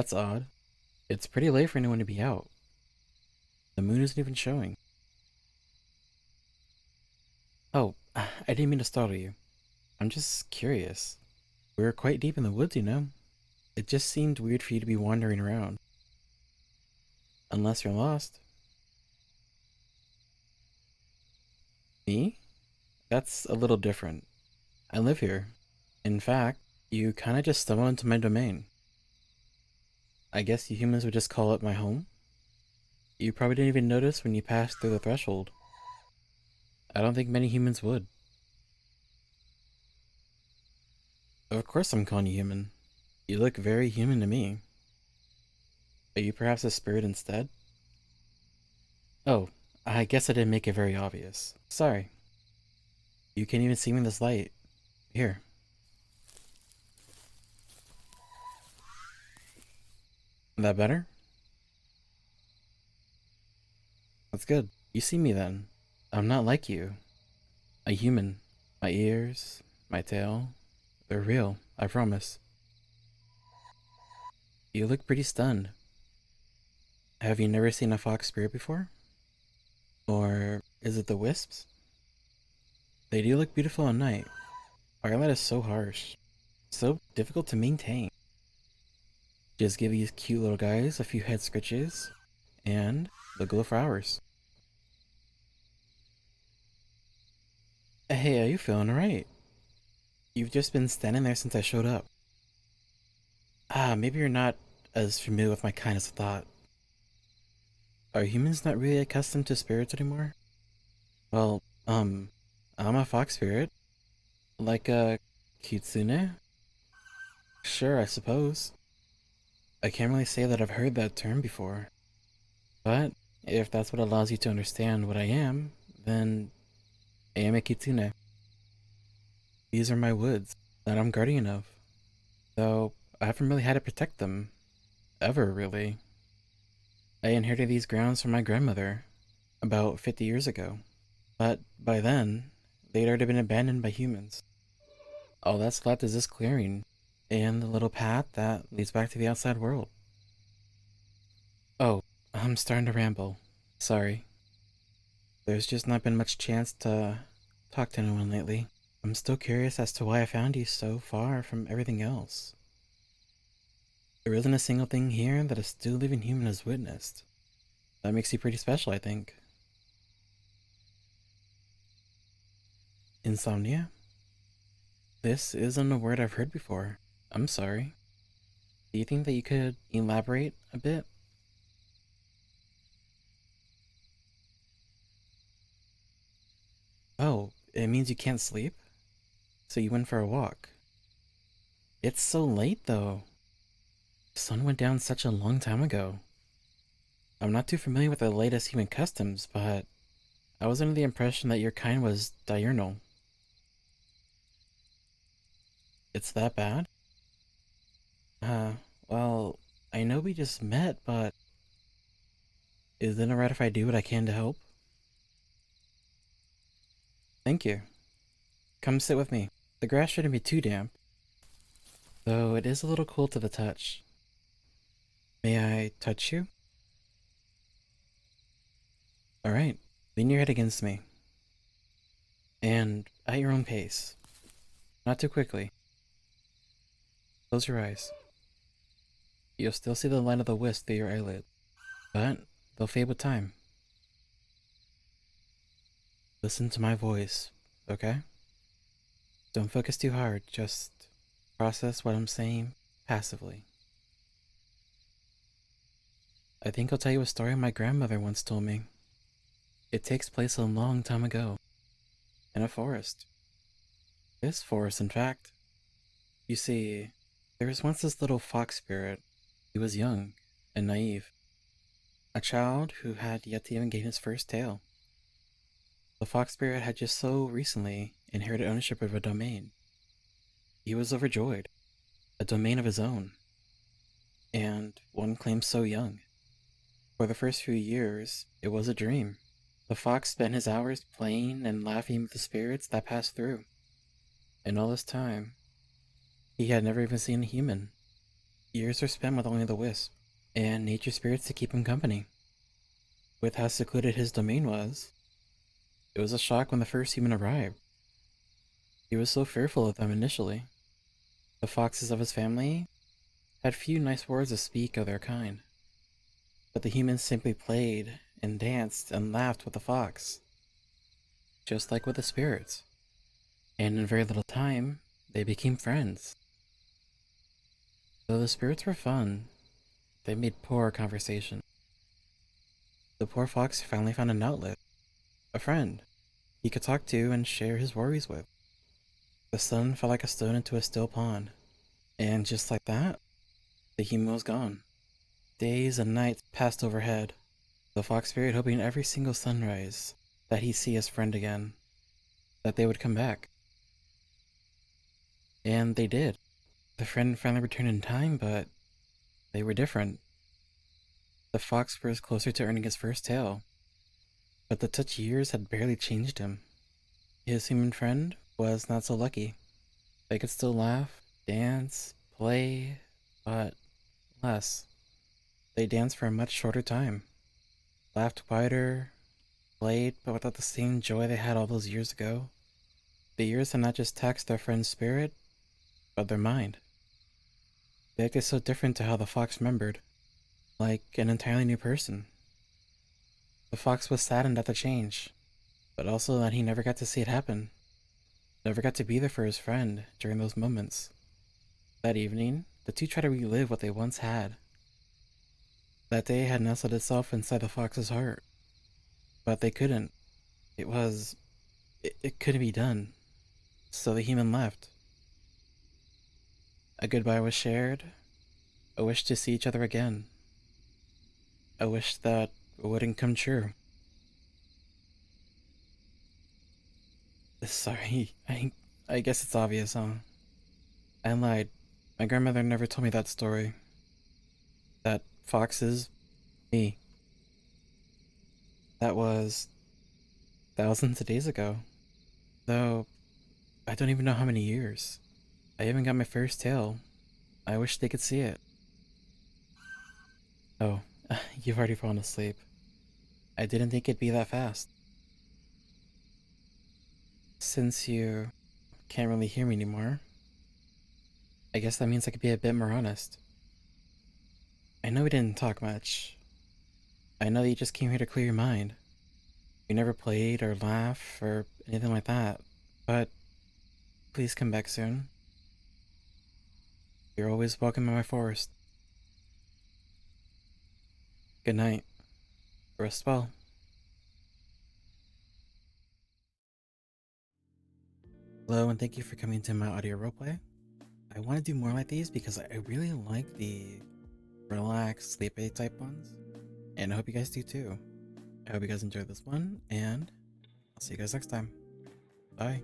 That's odd. It's pretty late for anyone to be out. The moon isn't even showing. Oh, I didn't mean to startle you. I'm just curious. We were quite deep in the woods, you know? It just seemed weird for you to be wandering around. Unless you're lost. Me? That's a little different. I live here. In fact, you kinda just stumbled into my domain. I guess you humans would just call it my home? You probably didn't even notice when you passed through the threshold. I don't think many humans would. Of course I'm calling you human. You look very human to me. Are you perhaps a spirit instead? Oh, I guess I didn't make it very obvious. Sorry. You can't even see me in this light. Here. That better? That's good. You see me then. I'm not like you. A human. My ears, my tail, they're real, I promise. You look pretty stunned. Have you never seen a fox spirit before? Or is it the wisps? They do look beautiful at night. Firelight is so harsh, so difficult to maintain. Just give these cute little guys a few head scratches, and they'll glow for hours. Hey, are you feeling alright? You've just been standing there since I showed up. Maybe you're not as familiar with my kindness of thought. Are humans not really accustomed to spirits anymore? Well, I'm a fox spirit. Like a Kitsune? Sure, I suppose. I can't really say that I've heard that term before. But if that's what allows you to understand what I am, then I am a Kitsune. These are my woods that I'm guardian of. Though I haven't really had to protect them. Ever, really. I inherited these grounds from my grandmother about 50 years ago. But by then, they'd already been abandoned by humans. All that's left is this clearing, and the little path that leads back to the outside world. Oh, I'm starting to ramble. Sorry. There's just not been much chance to talk to anyone lately. I'm still curious as to why I found you so far from everything else. There isn't a single thing here that a still living human has witnessed. That makes you pretty special, I think. Insomnia? This isn't a word I've heard before. I'm sorry. Do you think that you could elaborate a bit? Oh, it means you can't sleep? So you went for a walk. It's so late though. The sun went down such a long time ago. I'm not too familiar with the latest human customs, but I was under the impression that your kind was diurnal. It's that bad? Uh, well, I know we just met, but is it alright if I do what I can to help? Thank you. Come sit with me. The grass shouldn't be too damp, though it is a little cool to the touch. May I touch you? Alright, lean your head against me. And at your own pace. Not too quickly. Close your eyes. You'll still see the line of the wisp through your eyelid, but they'll fade with time. Listen to my voice, okay? Don't focus too hard, just process what I'm saying passively. I think I'll tell you a story my grandmother once told me. It takes place a long time ago, in a forest. This forest, in fact. You see, there was once this little fox spirit. He was young and naive, a child who had yet to even gain his first tail. The fox spirit had just so recently inherited ownership of a domain. He was overjoyed, a domain of his own, and one claimed so young. For the first few years, it was a dream. The fox spent his hours playing and laughing with the spirits that passed through. And all this time, he had never even seen a human. Years were spent with only the wisp, and nature spirits to keep him company. With how secluded his domain was, it was a shock when the first human arrived. He was so fearful of them initially. The foxes of his family had few nice words to speak of their kind, but the humans simply played and danced and laughed with the fox, just like with the spirits, and in very little time, they became friends. Though the spirits were fun, they made poor conversation. The poor fox finally found an outlet, a friend he could talk to and share his worries with. The sun fell like a stone into a still pond, and just like that, the human was gone. Days and nights passed overhead, the fox spirit hoping every single sunrise that he'd see his friend again, that they would come back. And they did. The friend finally returned in time, but they were different. The fox was closer to earning his first tail, but the touch years had barely changed him. His human friend was not so lucky. They could still laugh, dance, play, but less. They danced for a much shorter time, laughed quieter, played, but without the same joy they had all those years ago. The years had not just taxed their friend's spirit, but their mind. They acted so different to how the fox remembered, like an entirely new person. The fox was saddened at the change, but also that he never got to see it happen, never got to be there for his friend during those moments. That evening, the two tried to relive what they once had. That day had nestled itself inside the fox's heart, but they couldn't. It couldn't be done. So the human left. A goodbye was shared, a wish to see each other again, a wish that wouldn't come true. Sorry, I guess it's obvious, huh? I lied. My grandmother never told me that story. That fox is me. That was thousands of days ago. Though, I don't even know how many years. I even got my first tail. I wish they could see it. Oh, you've already fallen asleep. I didn't think it'd be that fast. Since you can't really hear me anymore, I guess that means I could be a bit more honest. I know we didn't talk much. I know that you just came here to clear your mind. We never played or laughed or anything like that, but please come back soon. You're always welcome in my forest. Good night. Rest well. Hello, and thank you for coming to my audio roleplay. I want to do more like these because I really like the relaxed, sleep aid type ones, and I hope you guys do too. I hope you guys enjoyed this one, and I'll see you guys next time. Bye.